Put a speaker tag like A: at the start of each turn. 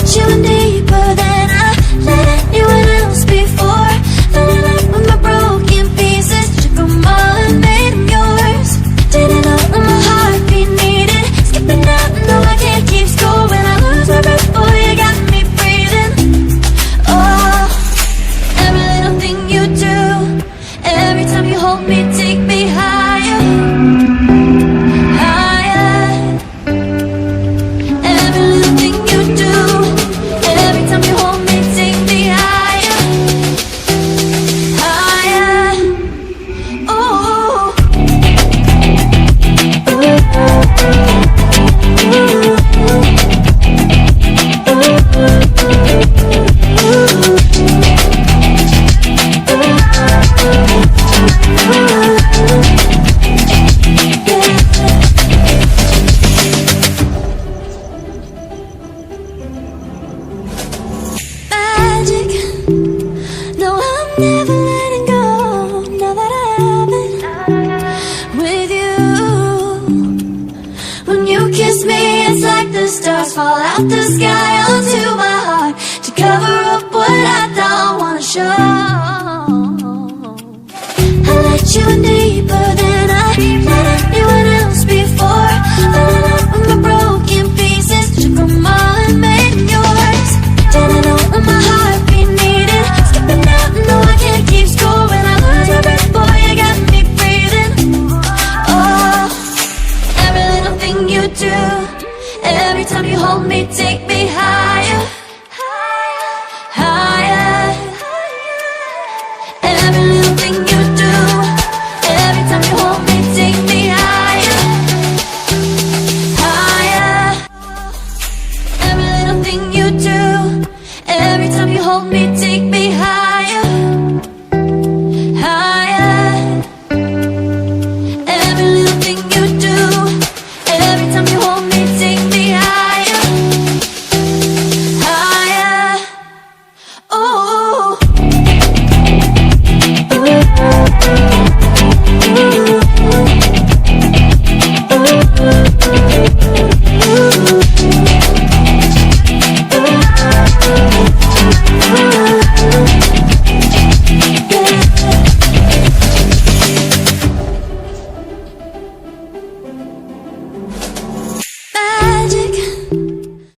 A: let you in deeper than I let anyone else before. Filling up with my broken pieces, took them all and made them yours. Didn't know that my heartbeat needed skipping out, no I can't keep score. When I lose my breath, boy, you got me breathing. Oh, every little thing you do, every time you hold me, take me higher, higher. Every little thing you do, every time you hold me, take me higher, higher. Oh, magic. No, I'm never letting go. Now that I have it with you. When you kiss me, it's like the stars fall out the sky onto my heart to cover up what I don't wanna show. I let you in deeper than I let anyone else before. Filling up with my broken pieces, took them all and made them yours. Didn't know that my heartbeat needed skipping out, no I can't keep score. When I lose my breath, boy, you got me breathing. Oh, every little thing you do, every time you hold me, take me higher, higher. Every little thing you do, every time you hold me, take me higher, higher. Every little thing you do, every time you hold me, take